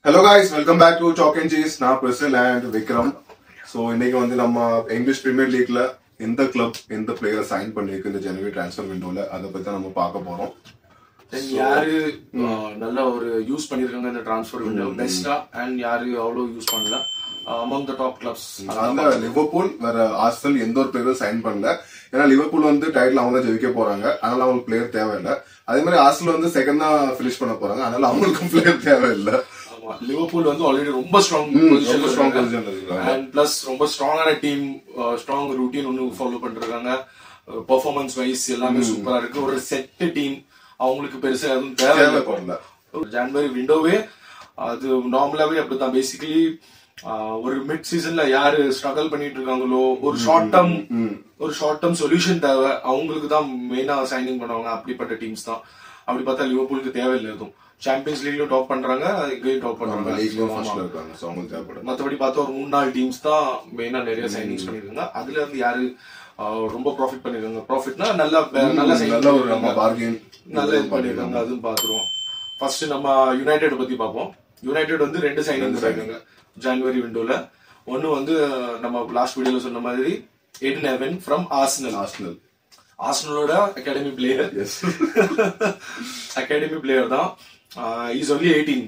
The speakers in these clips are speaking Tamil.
Hello guys, welcome back to Chalk and Cheese. நான் Priscil and Vikram. So இன்னைக்கு வந்து நம்ம இங்கிலீஷ் பிரீமியர் லீக்ல எந்த கிளப் எந்த பிளேயரை சைன் பண்ணிருக்கு இந்த ஜனவரி டிரான்ஸ்ஃபர் விண்டோல அதை பத்தி தான் நம்ம பார்க்க போறோம். யாரு நல்ல ஒரு யூஸ் பண்ணிருக்காங்க இந்த டிரான்ஸ்ஃபர் விண்டோ பெஸ்டா அண்ட் யாரு அவ்வளவு யூஸ் பண்ணல among the top clubs. அந்த லிவர்பூல் வேற ஆர்சனல் எந்த ஒரு பிளேயரும் சைன் பண்ணல. ஏன்னா லிவர்பூல் வந்து டைட்டில் அவங்க தான் ஜெயிக்க போறாங்க, அதனால அவங்களுக்கு பிளேயர் தேவையில்லை. அதே மாதிரி ஆர்சனல் வந்து செகண்ட் தான் பினிஷ் பண்ண போறாங்க, அதனால அவங்களுக்கும் பிளேயர் தேவையில்லை. லிவர்பூல் வந்து ஆல்ரெடி ரொம்ப ஸ்ட்ராங் பொசிஷன் அண்ட் பிளஸ் ரொம்ப ஸ்ட்ராங்கான டீம், ஸ்ட்ராங் ரூட்டீன் ஒன்னு ஃபாலோ பண்ணிருக்காங்க. பெர்ஃபார்மன்ஸ் வைஸ் எல்லாமே சூப்பரா இருக்கு. ஒரு செட் டீம், அவங்களுக்கு பெருசா எதுவும் தேவைப்படல. ஜனவரி விண்டோவே அது நார்மலாவே அப்படித்தான். பேசிக்கலி ஒரு மிட் சீசன்ல யாரு ஸ்ட்ரகிள் பண்ணிட்டு இருக்காங்களோ ஒரு ஷார்ட் டேர்ம் சொல்யூஷன் தேவை, அவங்களுக்கு தான் மெயினா சைனிங் பண்ணுவாங்க. அப்படிப்பட்ட டீம்ஸ் தான். அப்படி பார்த்தா லிவர்பூலுக்கு தேவையில்லை எதுவும். சாம்பியன்ஸ் லீக்லயும் டாப் பண்றாங்க, இங்கேயும் டாப் பண்றாங்க. மத்தபடி பார்த்தா ஒரு 3-4 டீம்ஸ் தான் மெயினா நிறைய சைனிங்ஸ் பண்ணிருக்காங்க. அதுல இருந்து யாரு ரொம்ப ப்ராஃபிட் பண்ணிருக்காங்க, ப்ராஃபிட்னா நல்ல இது பண்ணிருக்காங்க, அதுவும் பாத்துருவோம். ஃபர்ஸ்ட் நம்ம யுனைடெட் பத்தி பார்ப்போம். யுனைடெட் வந்து 2 சைனிங்ஸ் ஆயிருக்காங்க ஜனவரி விண்டோல. ஒன்னு வந்து நம்ம லாஸ்ட் வீடியோல சொன்ன மாதிரி எடன் ஹெவன் ஃப்ரம் ஆர்சனலோட அகாடமி பிளேயர். அகாடமி பிளேயர் தான். Is only 18.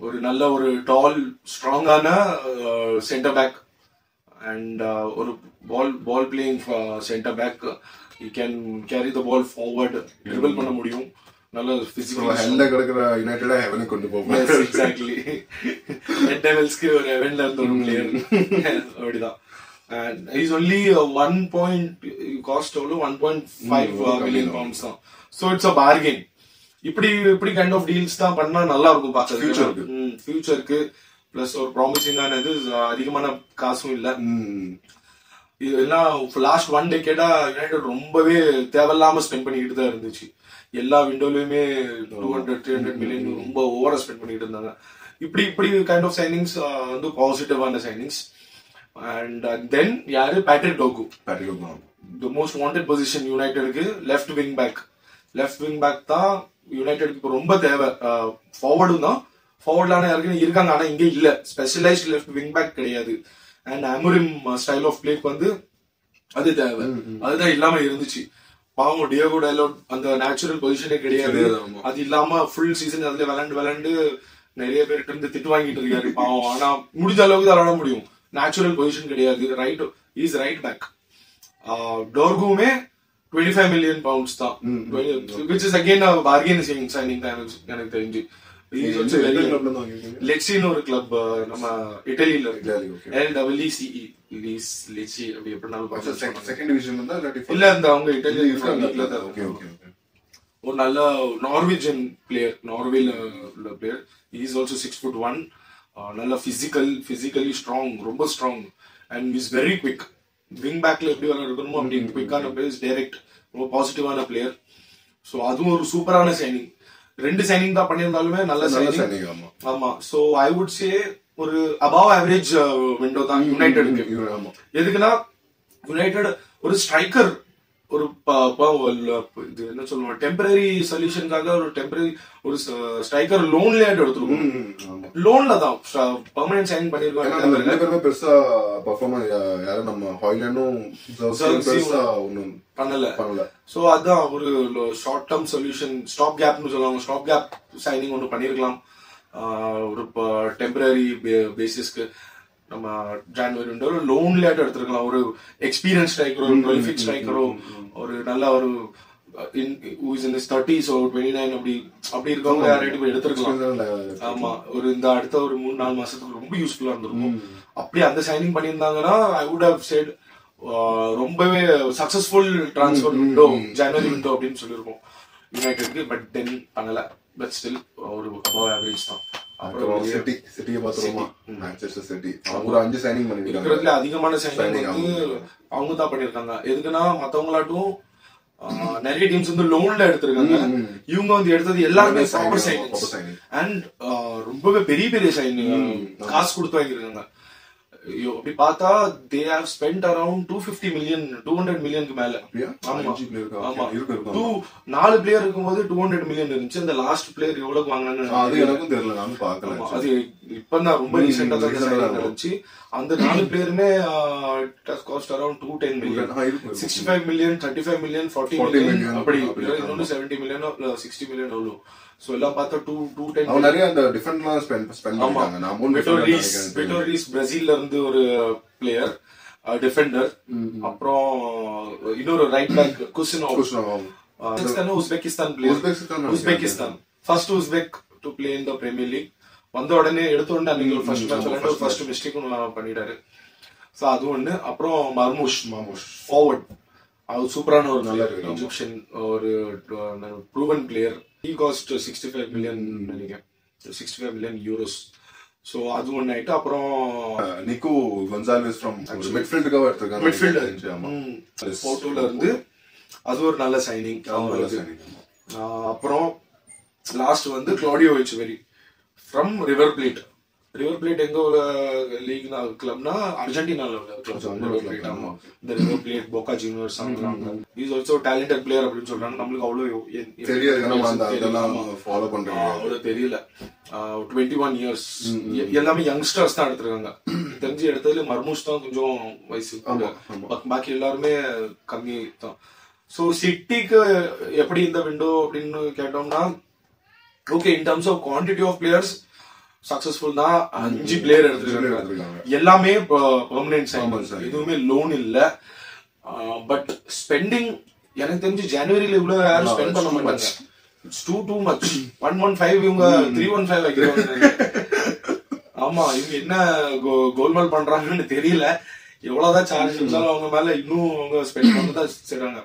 ஒரு நல்ல ஒரு டால் ஸ்ட்ராங்கான சென்டர் பேக் அண்ட் ஒரு ball playing centre back. You can carry the ball forward, dribble பண்ண முடியும். நல்ல பிசிக்கல் ஹெல்ல கிடக்குற யுனைட்டட் ஹெவனுக்கு கொண்டு போகும். எக்ஸாக்ட்லி. ரெட் டெவில்ஸ்க்கு ஒரு ஹெவன்ல இருந்த ஒரு பிளேயர் அப்படிதான். And he's only 1.5 million pounds தான். So it's a bargain. இப்படி கைண்ட் ஆஃப் டீல்ஸ் தான் பண்ணா நல்லா இருக்கும் பாக்குறதுக்கு. ஃபியூச்சருக்கு பிளஸ் ஒரு ப்ராமிசிங்கான இது, அதிகமான காசும் இல்ல. இதெல்லாம் லாஸ்ட் 1 டெக்கேடா யுனைடெட் ரொம்பவே தேவையில்லாம ஸ்பெண்ட் பண்ணிக்கிட்டு தான் இருந்துச்சு. எல்லா விண்டோலயுமே 200-300 மில்லியன் ரொம்ப ஓவரா ஸ்பெண்ட் பண்ணிட்டு இருந்தாங்க. இப்படி கைண்ட் ஆஃப் சைனிங்ஸ் வந்து பாசிட்டிவான சைனிங்ஸ். அண்ட் தென் யாரு Patrick Dorgu. The most wanted position யுனைடெடுக்கு லெஃப்ட் விங் பேக் தான் யுனைடெடுக்கு இப்போ ரொம்ப தேவை. ஃபார்வர்டும் தான், ஃபார்வர்ட்லான யாருக்குன்னு இருக்காங்க, ஆனா இங்கே இல்ல. ஸ்பெஷலைஸ்ட் லெஃப்ட் விங் பேக் கிடையாது. அண்ட் அமரிம் ஸ்டைல் ஆஃப் பிளேக்கு வந்து அது தேவை, அதுதான் இல்லாம இருந்துச்சு. பாவம் டியோகோ டைலோட் அந்த நேச்சுரல் பொசிஷனே கிடையாது. அது இல்லாம ஃபுல் சீசன் அதுல விளையாண்டு நிறைய பேர்கிட்ட இருந்து திட்டு வாங்கிட்டு இருக்காரு பாவம். ஆனா முடிஞ்ச அளவுக்கு தான் விளையாட முடியும். நேச்சுரல் பொசிஷன் கிடையாது. Right back. டோர்குமே 25 million pounds தான், which is again a bargain signing தான் எனக்கு தெரிஞ்சு. லெட்சின்னு ஒரு கிளப் நம்ம இட்டலியில இருக்கு. LECE அப்படி எப்படினாலும் செகண்ட் டிவிஷன்ல தான் இல்ல, அந்த அவங்க இட்டலியில ஒரு நல்ல நார்வேஜியன் பிளேயர், நார்வேல உள்ள பிளேயர். இஸ் ஆல்சோ 6'1", நல்ல பிசிக்கலி ஸ்ட்ராங், ரொம்ப strong. And is very quick. Wing பேக்ல எப்படி இருக்கணுமோ அப்படி குவிக்கான பிளேயர், டைரக்ட், ரொம்ப பாசிட்டிவான பிளேயர். ஸோ அதுவும் ஒரு சூப்பரான சைனிங். 2 சைனிங் தான் பண்ணியிருந்தாலுமே நல்ல சைனிங். ஆமா. சோ ஐ வுட் சே ஒரு அபவ் ஆவரேஜ் விண்டோ தான் யுனைடெடுக்கு. எதுக்குன்னா யுனைடெட் ஒரு ஸ்ட்ரைக்கர், ஒரு இது என்ன சொல்லுவோம், டெம்பரரி சொல்யூஷனுக்காக ஒரு ஸ்ட்ரைக்கர் லோன்ல எடுத்துருக்கோம். லோன்ல தான் பெர்மனன்ட் சைனிங் பண்ணிருக்காங்க. பெருசா பெர்ஃபார்மன்ஸ் யாரும் நம்ம ஹாய்லாண்டும் பண்ணல. சோ அதான் ஒரு ஷார்ட் டேர்ம் சொல்யூஷன், ஸ்டாப் கேப்னு சொல்லுவாங்க. ஸ்டாப் கேப் சைனிங் ஒன்று பண்ணிருக்கலாம் ஒரு டெம்பரரி பேசிஸ்க்கு. நம்ம ஜனவரி விண்டோல லோன்ல எடுத்துருக்கலாம். ஒரு எக்ஸ்பீரியன்ஸ் ஸ்ட்ரைக்கரோ, ப்ரொலிஃபிக் ஸ்ட்ரைக்கரோ, ஒரு நல்ல ஒரு in his 30s or 29 அப்படி இருக்கவங்க யாரையும் எடுத்துருக்கலாம். ஆமா, ஒரு இந்த அடுத்த ஒரு 3-4 மாசத்துக்கு ரொம்ப யூஸ்ஃபுல்லா இருந்திருக்கும். அப்படி அந்த சைனிங் பண்ணியிருந்தாங்கன்னா ஐ வுட் ஹவ் செட் ரொம்பவே சக்சஸ்ஃபுல் டிரான்ஸ்ஃபர் விண்டோ ஜனவரி விண்டோ அப்படின்னு சொல்லியிருக்கோம் யுனைடெட்க்கு. பட் தென் பண்ணல. பட் ஸ்டில் ஒரு அபவ் ஆவரேஜ் தான். அதிகமான சைனிங் வந்து அவங்க தான் பண்ணிருக்காங்க. எதுக்குன்னா மத்தவங்களாட்டும் நிறைய டீம்ஸ் வந்து லோன்ல எடுத்திருக்காங்க. இவங்க வந்து எடுத்தது எல்லாருமே ப்ராப்பர் சைனிங் அண்ட் ரொம்பவே பெரிய சைனிங், காசு கொடுத்து வாங்கிருக்காங்க. அப்படி பார்த்தா தே ஹேவ் ஸ்பெண்ட் அரௌண்ட் 200 மில்லியனுக்கு மேல. ஆமா 4 பிளேயர் இருக்கும்போது 200 மில்லியன் இருந்துச்சு. அந்த லாஸ்ட் பிளேயர் எவ்வளவு வாங்கினாங்க அது எனக்கும் தெரியல, நானும் பார்க்கல. அது இப்பதான் ரொம்ப ரீசெண்டா தான் இருந்துச்சு. அந்த 4 பிளேயருமே cost around 210 million, 65 million, 35 million, 40 million, அப்படி இன்னொன்னு 70 மில்லியன் 60 மில்லியன் அவ்வளவு. சோ எல்லாம் பார்த்தா 210. அவங்க நிறைய அந்த டிஃபென்ட்லாம் ஸ்பெண்ட் பண்ணிருக்காங்க. நான் விட்டோரிஸ் பிரேசில்ல இருந்து ஒரு பிளேயர் டிஃபெண்டர், அப்புறம் இன்னொரு right back Khusanov, Uzbekistan player. Uzbekistan first Uzbek to play in the Premier League. வந்த உடனே எடுத்த உடனே அன்னைக்கு ஃபர்ஸ்ட் மேட்ச் விளையாண்டு ஃபர்ஸ்ட் மிஸ்டேக்கும் பண்ணிட்டாரு. சோ அது ஒண்ணு. அப்புறம் மர்மூஷ் ஃபார்வர்ட், அது சூப்பரான ஒரு நல்ல இன்ஜெக்ஷன், ஒரு proven player. he cost 65 million நினைக்கிறேன், 65 மில்லியன் யூரோஸ். சோ அது ஒண்ணு ஆயிட்டு. அப்புறம் நிக்கோ கொன்சால்வேஸ் ஃப்ரம் மிட்ஃபீல்டுக்காக எடுத்துருக்காங்க. மிட்ஃபீல்டர் போர்ட்டோல இருந்து, அது ஒரு நல்ல சைனிங். அப்புறம் லாஸ்ட் வந்து Claudio Echeverri from River Plate. River Plate எங்க ஒரு லீக் கிளப்னா அர்ஜென்டினால உள்ள கிளப். இந்த River Plate Boca Juniors is also talented player அப்படின்னு சொல்றாங்க. நம்மளுக்கு அவ்வளவு தெரியல. 21 இயர்ஸ், எல்லாமே யங்ஸ்டர்ஸ் தான் எடுத்திருக்காங்க. தெரிஞ்சு எடுத்ததுல மர்மூஷ் தான் கொஞ்சம் வயசு, பாக்கி எல்லாருமே கம்மி தான். சோ சிட்டிக்கு எப்படி இந்த விண்டோ அப்படின்னு கேட்டோம்னா, okay in terms of quantity of players successful தான். 5 பிளேயர் எடுத்துருக்காங்க, எல்லாமே பெர்மனன்ட் சைன், எதுவுமே லோன் இல்ல. பட் ஸ்பெண்டிங் எனக்கு தெரிஞ்சு ஜனவரியில இவ்வளவு யாரும் ஸ்பெண்ட் பண்ண மாட்டாங்க. It's too much. 115 இவங்க 315 வைக்கிறாங்க. ஆமா, இவங்க என்ன கோல்மால் பண்றாங்கன்னு தெரியல. எவ்வளவுதான் சார்ஜ் இருந்தாலும் அவங்க மேல இன்னும் அவங்க ஸ்பெண்ட் பண்ணதான் செய்றாங்க.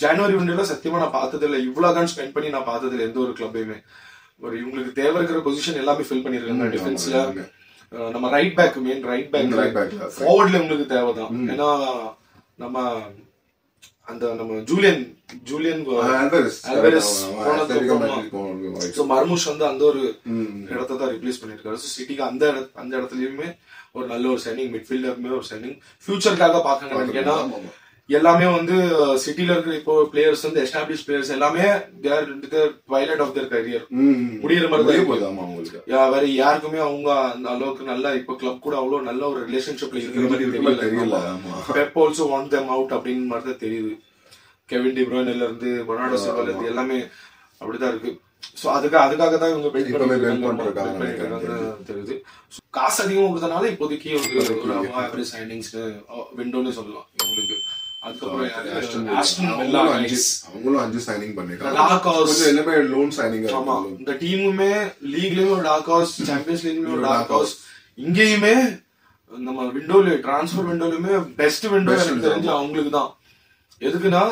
ஜனவரி விண்டோல சத்தியமா நான் பார்த்தது இல்லை, இவ்வளவுதான் ஸ்பெண்ட் பண்ணி நான் பார்த்தது இல்லை எந்த ஒரு கிளப்பையுமே. ஒரு இவங்களுக்கு தேவை இருக்கிற பொசிஷன் எல்லாமே ஃபில் பண்ணிருக்காங்க. டிஃபென்ஸ்ல நம்ம right back, main right back, ஃபார்வர்ட்ல உங்களுக்கு தேவைதான். ஏன்னா நம்ம ஜூலியன் அல்வாரெஸ் மர்மூஷ் வந்து அந்த ஒரு இடத்தை தான் ரிப்ளேஸ் பண்ணிருக்காரு. சிட்டிக்கு அந்த இடத்துலயுமே ஒரு நல்ல ஒரு சைனிங், மிட்ஃபீல்டருமே ஒரு சைனிங் ஃபியூச்சருக்காக பாக்குறாங்க. ஏன்னா எல்லாமே வந்து சிட்டில இருக்கிற இப்போ பிளேயர்ஸ் வந்து எஸ்டாப்ளிஷ் பிளேயர்ஸ் எல்லாமே ட்வைலைட் ஆஃப் தேர் கரியர் முடியற மாதிரி தான். வேற யாருக்குமே அவங்க அந்த அளவுக்கு நல்ல இப்போ கிளப் கூட அவ்வளவு நல்ல ஒரு ரிலேஷன்ஷிப்ல இருக்கிற மாதிரி தெரியல. Pep also want them out அப்படின்னு மாதிரி தான் தெரியுது. கெவின் டி ப்ரூய்னேல இருந்து பெர்னார்டோ சில்வால இருந்து எல்லாமே அப்படிதான் இருக்கு. சோ அதுக்காக தான் இவங்க பெயிட் பண்ணிருக்காங்க தெரியுது. காசு அதிகமா கொடுத்தனால இப்போதைக்கு ஒரு ஆவரேஜ் சைனிங்ஸ் விண்டோன்னு சொல்லலாம் இவங்களுக்கு. அவங்களும் 5 சைனிங் பண்ணிருக்காங்க. எல்லாமே லோன் சைனிங். ஆமா, இந்த டீமுமே லீக்லயுமே ஒரு டார்க் ஹார்ஸ், சாம்பியன்ஸ் லீக்லயுமே ஒரு டார்க் ஹார்ஸ், இங்கேயுமே நம்ம விண்டோல டிரான்ஸ்ஃபர் விண்டோலயுமே பெஸ்ட் விண்டோ எனக்கு தெரிஞ்சு அவங்களுக்கு தான். எதுக்குன்னா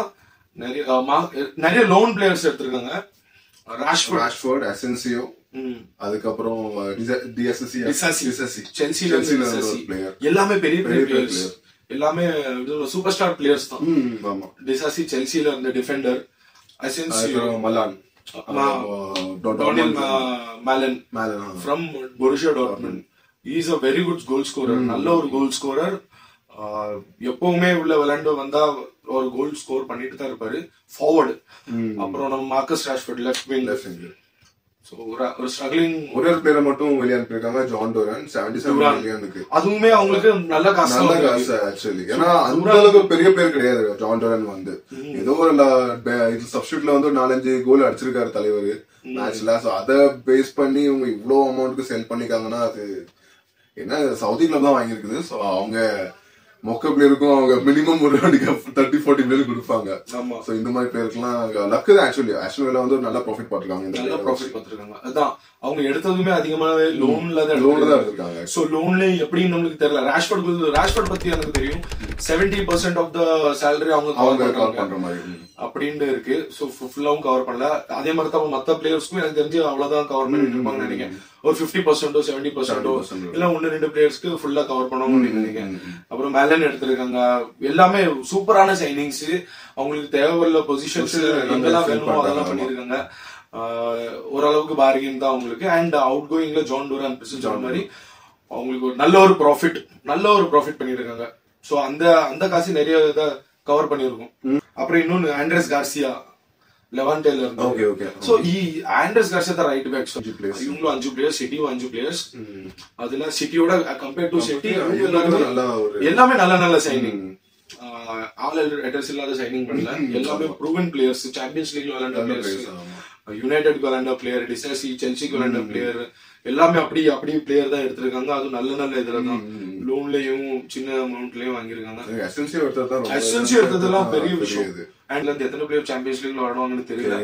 நிறைய லோன் பிளேயர்ஸ் எடுத்திருக்காங்க. ராஷ்ஃபோர்ட், அசென்சியோ, அதுக்கப்புறம் செல்சில பிளேயர், எல்லாமே பெரிய பெரிய பிளேயர்ஸ், எல்லாமே சூப்பர் ஸ்டார் பிளேயர்ஸ் தான். டிசாசி செல்சில இருந்த defender, Asensio, Malen from Borussia Dortmund. he is a very good goal scorer, நல்ல ஒரு கோல் ஸ்கோரர். எப்பவுமே உள்ள விளையாண்டு வந்தா ஒரு கோல் ஸ்கோர் பண்ணிட்டு தான் இருப்பாரு. ஃபார்வர்டு. அப்புறம் நம்ம Marcus Rashford left wing. So ஒரு ஸ்ட்ரகிளிங் ஒரே பிளேயர் மட்டும் வெளிய அனுப்பிருக்காங்க, ஜான் டோரன். 77 மில்லியனுக்கு, அதுவுமே அவங்களுக்கு நல்ல காசு ஆக்சுவலி. ஏன்னா அந்த அளவுக்கு பெரிய பிளேயர் கிடையாது ஜான் டோரன் வந்து. ஏதோ ஒரு சப்ஸ்டிட்யூட்ல வந்து 4-5 கோல் அடிச்சிருக்காரு தலைவர் மேட்ச்ல. சோ அத பேஸ் பண்ணி இவங்க இவ்வளவு அமௌண்ட்க்கு செல் பண்ணிருக்காங்கன்னா அது என்ன சவுதி கிளப் தான் வாங்கியிருக்குது. சோ அவங்க மொக்க பிளேயருக்கும் அவங்க மினிமம் ஒரு 30-40 மில்லியன் கொடுப்பாங்க. சோ இந்த மாதிரி பிளேயருக்குலாம் லக்கு தான். ஆக்சுவலி ஆஸ்டன் வந்து ஒரு நல்ல ப்ராஃபிட் பார்த்திருக்காங்க. நல்ல ப்ராஃபிட் பார்த்திருக்காங்க. அதான் அவங்க எடுத்ததுமே அதிகமாவே லோன்ல தான் எடுத்திருக்காங்க. சோ லோன்ல எப்படின்னு நம்மளுக்கு தெரியல. ராஷ்ஃபோர்ட் பத்தி எனக்கு தெரியும். 70% ஆஃப் த சேலரி அவங்க கவர் பண்ற மாதிரி அப்படின்னு இருக்கு. சோ ஃபுல்லாவும் கவர் பண்ணல. அதே மாதிரி தான் மத்த பிளேயர்ஸ்க்கும் எனக்கு தெரிஞ்சு அவ்வளவுதான் கவர் பண்ணிட்டு இருப்பாங்கன்னு நினைக்கிறேன். ஒரு 50%, 70% இல்ல 1-2 பிளேயர்ஸ்க்கு ஃபுல்லா கவர் பண்ணுவோம் அப்படின்னு நினைக்கிறேன். அப்புறம் மேலன் எடுத்திருக்காங்க. எல்லாமே சூப்பரான சைனிங்ஸ். அவங்களுக்கு தேவையுள்ள பொசிஷன்ஸ் எங்கெல்லாம் வேணுமோ அதெல்லாம் பண்ணிருக்காங்க. ஓரளவுக்கு பார்கெயின் தான் அவங்களுக்கு. அண்ட் அவுட் கோயிங்ல ஜான் டூரான் சொன்ன மாதிரி அவங்களுக்கு ஒரு நல்ல ஒரு ப்ராஃபிட் பண்ணிருக்காங்க. சோ அந்த அந்த காசு நிறைய இதை கவர் பண்ணிருக்கும். அப்புறம் இன்னொன்னு ஆண்ட்ரஸ் கார்சியா லெவான்டேல இருந்து. சோ ஆண்ட்ரஸ் கார்சியா தான் ரைட் பேக். இவங்களும் 5 பிளேயர்ஸ், சிட்டியும் 5 பிளேயர்ஸ். அதுல சிட்டியோட கம்பேர் டு சிட்டி எல்லாமே நல்ல சைனிங். ஆல் ஹெட்டர்ஸ் இல்லாத சைனிங் பண்ணல. எல்லாமே ப்ரூவன் பிளேயர்ஸ், சாம்பியன்ஸ் லீக்ல விளையாண்ட பிளேயர்ஸ், யுனைடெட் விளையாண்ட பிளேயர், டிசசி செல்சிக்கு விளையாண்ட பிளேயர், எல்லாமே அப்படி பிளேயர் தான் எடுத்திருக்காங்க. அது நல்ல இதுல தான் லோன்லயும் சின்ன அமௌண்ட்லயும் வாங்கிருக்காங்க. எஸ்என்சி எடுத்ததெல்லாம் பெரிய விஷயம். அண்ட் வந்து எத்தனை பிளேயர் சாம்பியன்ஸ் லீக்ல விளையாடுவாங்கன்னு தெரியல.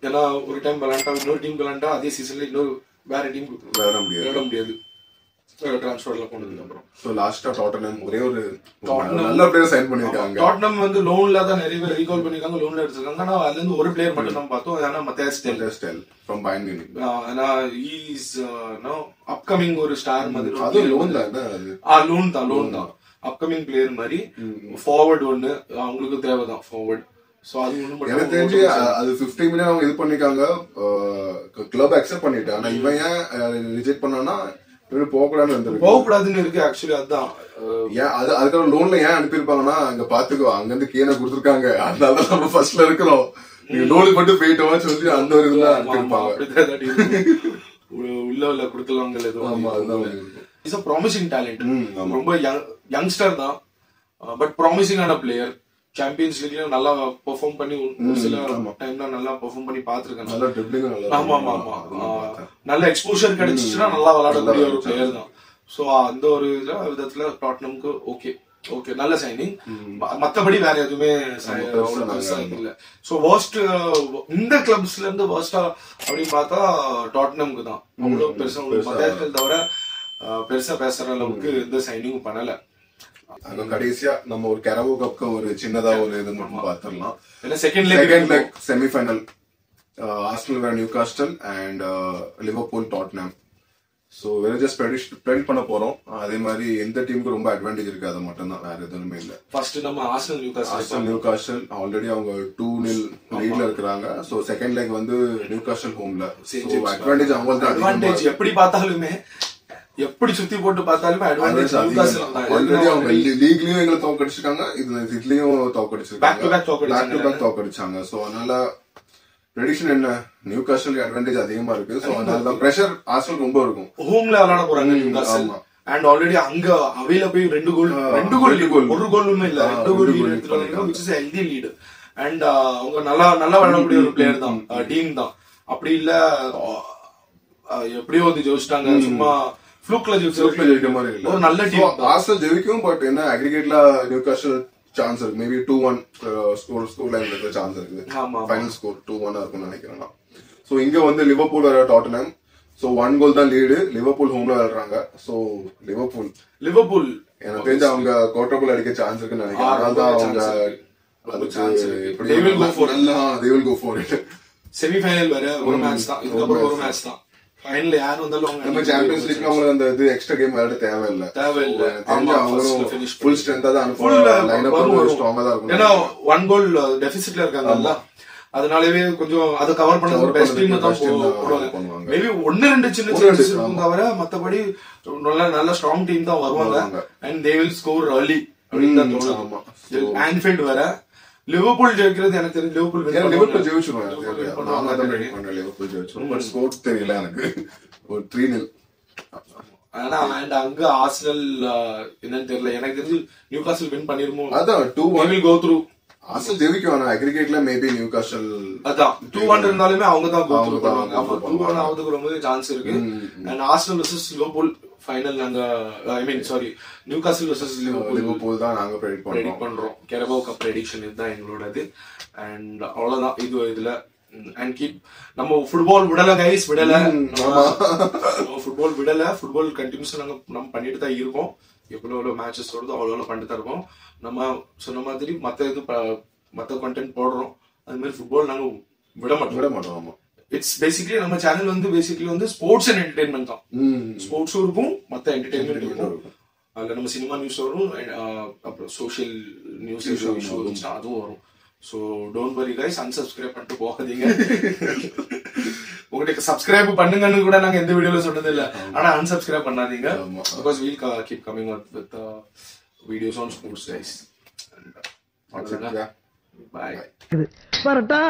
ஏன்னா ஒரு டைம் விளையாண்டா இன்னொரு டீம் விளையாண்டா அதே சீசன்ல இன்னொரு வேற டீம் விளையாட முடியாது ட்ரான்ஸ்ஃபர்ல போனதுக்கு அப்புறம். சோ லாஸ்டா டாட்டனம் ஒரே ஒரு நல்ல பிளேயர் சைன் பண்ணிருக்காங்க. டாட்டனம் வந்து லோன்ல தான் நிறைய பேர் ரீகால் பண்ணிருக்காங்க, லோன்ல எடுத்துருக்காங்க. ஆனா அதுல இருந்து ஒரு பிளேயர் மட்டும் நம்ம பார்த்தோம். ஆனா Mathys Tel from Bayern Munich. ஆனா ஹி இஸ் நோ அப்கமிங் ஒரு ஸ்டார் மாதிரி. அது லோன் தான் லோன் தான் அப்கமிங் பிளேயர் மாதிரி. ஃபார்வர்ட் ஒன்னு அவங்களுக்கு தேவைதான் ஃபார்வர்ட். சோ அது எனக்கு தெரிஞ்சு அது 15 மினிட் அவங்க இது பண்ணிருக்காங்க, கிளப் அக்செப்ட் பண்ணிட்டு. ஆனா இவன் ஏன் ரிஜெக்ட் பண்ணானா போகக்கூடாதுன்னு இருக்கு. ஆக்சுவலி அதுதான் அதுக்கான லோன்ல ஏன் அனுப்பியிருப்பாங்கன்னா, அங்க பாத்துக்கோ அங்க இருந்து கேன கொடுத்துருக்காங்க, அதனால நம்ம ஃபர்ஸ்ட்ல இருக்கிறோம், நீங்க லோனுக்கு மட்டும் போயிட்டோமா சொல்லி அந்த ஒரு இதுல அனுப்பியிருப்பாங்க. உள்ள கொடுக்கலாங்க. Is a promising talent. ரொம்ப யங்ஸ்டர் தான், பட் ப்ராமிசிங்கான பிளேயர். சாம்பியன்ஸ் லீக்ல நல்லா பெர்ஃபார்ம் பண்ணி ஒரு சில டைம்ல நல்லா பெர்ஃபார்ம் பண்ணி பாத்துருக்கேன். ஆமா நல்ல எக்ஸ்போஷர் கிடைச்சிச்சுன்னா நல்லா விளையாடக்கூடிய ஒரு பிளேயர் தான். சோ அந்த ஒரு விதத்துல டாட்டனம்க்கு ஓகே நல்ல சைனிங். மத்தபடி வேற எதுவுமே இல்ல. சோ வர்ஸ்ட் இந்த கிளப்ஸ்ல இருந்து வர்ஸ்டா அப்படின்னு பார்த்தா டாட்டனம்க்கு தான். அவ்வளவு பெருசா மத்தியாசத்தில் தவிர பெருசா பேசுற அளவுக்கு எந்த சைனிங்கும் பண்ணல. கடைசியா நம்ம ஒரு கரவோ கப்க்கு ஒரு சின்னதா ஒரு இது மட்டும் பாத்துடலாம். Second leg semifinal Arsenal Newcastle and Liverpool Tottenham. So வேற ஜஸ்ட் ப்ரெடிக்ட் பண்ண போறோம். அதே மாதிரி எந்த டீமுக்கு ரொம்ப அட்வான்டேஜ் இருக்கு அது மட்டும் தான், வேற எதுவுமே இல்ல. ஃபர்ஸ்ட் நம்ம ஆர்சனல் நியூகாஸ்டல் ஆல்ரெடி அவங்க 2-0 லீட்ல இருக்காங்க. சோ செகண்ட் லெக் வந்து நியூகாஸ்டல் ஹோம்ல. அட்வான்டேஜ் அவங்களுக்கு தான். அட்வான்டேஜ் எப்படி பார்த்தாலுமே, எப்படி சுத்தி போட்டு பார்த்தாலுமே அட்வான்டேஜ் ஆல்ரெடி அவங்க லீக்லயும் எங்களை தோக்கடிச்சிருக்காங்க, இதுலயும் தோக்கடிச்சாங்க. சோ அதனால ப்ரெடிக்ஷன் என்ன, நியூகாஸ்டல் அட்வான்டேஜ் அதிகமா இருக்கு. சோ அதனால பிரஷர் ஆர்சனல் ரொம்ப இருக்கும். ஹோம்ல விளையாட போறாங்க நியூகாஸ்டல். அண்ட் ஆல்ரெடி அங்க அவையில போய் 2 கோல் ஒரு கோலுமே இல்ல, 2 கோல் லீட் எடுத்துட்டாங்க, which is a healthy lead. And அவங்க நல்லா விளையாடக்கூடிய ஒரு பிளேயர் தான், டீம் தான். அப்படி இல்ல எப்படியோ வந்து ஜெயிச்சிட்டாங்க, சும்மா ஃப்ளூக்ல ஜெயிக்க மாதிரி இல்ல. ஒரு நல்ல டீம் ஆர்சனல் ஜெயிக்கும். பட் என்ன அக்ரிகேட்ல நியூகாஸ்டல் சான்ஸ் இருக்கு. மேபி 2-1 ஸ்கோர் லைன்ல இருக்க சான்ஸ் இருக்கு. ஃபைனல் ஸ்கோர் 2-1 இருக்கும்னு நினைக்கிறேன். சோ இங்க வந்து லிவர்பூல் வர டாட்டனம். சோ 1 கோல் தான் லீடு. லிவர்பூல் ஹோம்ல விளையாடுறாங்க. சோ லிவர்பூல் எனக்கு தெரிஞ்சு அவங்க குவார்டர் கோல் அடிக்க சான்ஸ் இருக்குன்னு நினைக்கிறேன். அதனால தான் அவங்க they will go for it. Semi-final வர ஒரு மேட்ச் தான், இதுக்கப்புறம் ஒரு மேட்ச் தான். ஃபைனல் யார் வந்தாலும் நம்ம சாம்பியன்ஸ் லீக்ல அவங்க அந்த இது எக்ஸ்ட்ரா கேம் விளையாட தேவையில்லை. தெரிஞ்சு அவங்க ஃபுல் ஸ்ட்ரென்த்தா தான் அனுப்புவாங்க. லைனப் ஸ்ட்ராங்கா தான் இருக்கும். ஏன்னா 1 கோல் டெபிசிட்ல இருக்காங்கல்ல, அதனாலவே கொஞ்சம் அதை கவர் பண்ண ஒரு பெஸ்ட் டீம் தான் போடுவாங்க. மேபி 1-2 சின்ன சேஞ்சஸ் இருக்கும் தவிர மத்தபடி நல்ல ஸ்ட்ராங் டீம் தான் வருவாங்க. And they will score early அப்படின்னு தான் தோணுது. ஆன்ஃபீல்ட் வர லிவர்பூல் ஜெயிக்கிறது எனக்கு தெரிஞ்சு லிவர்பூல் ஜெயிச்சிருவாங்க. நாங்க தான் ரெடி பண்ற லிவர்பூல் ஜெயிச்சிரும். பட் ஸ்கோர் தெரியல எனக்கு. ஒரு 3-0. ஆனா அண்ட் அங்க ஆர்சனல் என்னன்னு தெரியல. எனக்கு தெரிஞ்சு நியூகாஸ்டல் வின் பண்ணிருமோ. அதான் 2-1 will go through. ஆர்சனல் ஜெயிக்கும். ஆனா அக்ரிகேட்ல மேபி நியூகாஸ்டல் அதான் 2-1 இருந்தாலுமே அவங்க தான் go through பண்ணுவாங்க. அப்ப 2-1 ஆவதுக்கு ரொம்ப சான்ஸ் இருக்கு. And Arsenal versus Liverpool final நாங்க நியூகாஸ்டல் வெர்சஸ் லிவர்பூல் தான் நாங்க ப்ரெடிக்ட் பண்றோம். கரபோ கப் ப்ரெடிக்ஷன் இதுதான் எங்களோடது. அண்ட் அவ்வளவுதான் இதுல. அண்ட் கீப் நம்ம ஃபுட்பால் விடல கைஸ், ஃபுட்பால் கண்டினியூஸா நம்ம பண்ணிட்டு தான் இருக்கோம். எவ்வளவு மேட்சஸ் வருதோ அவ்வளவு பண்ணிட்டு தான் இருக்கோம். நம்ம சொன்ன மாதிரி மத்த கண்டென்ட் போடுறோம். அது மாதிரி ஃபுட்பால் நாங்க விட மாட்டோம். இட்ஸ் பேசிக்கலி நம்ம சேனல் வந்து ஸ்போர்ட்ஸ் அண்ட் என்டர்டைன்மெண்ட் தான். ஸ்போர்ட்ஸும் இருக்கும், மத்த என்டர்டைன்மெண்ட் இருக்கும். அதுல நம்ம சினிமா நியூஸ் வரும், அப்புறம் சோஷியல் நியூஸ் அதுவும் வரும். So don't worry guys, unsubscribe பண்ணிட்டு போகாதீங்க. உங்ககிட்ட சப்ஸ்கிரைப் பண்ணுங்கன்னு கூட நாங்க எந்த வீடியோல சொன்னது இல்ல. ஆனா unsubscribe பண்ணாதீங்க. ஆமா. Because we'll keep coming up with videos on sports guys. That's it, yeah. Bye. வரட்டா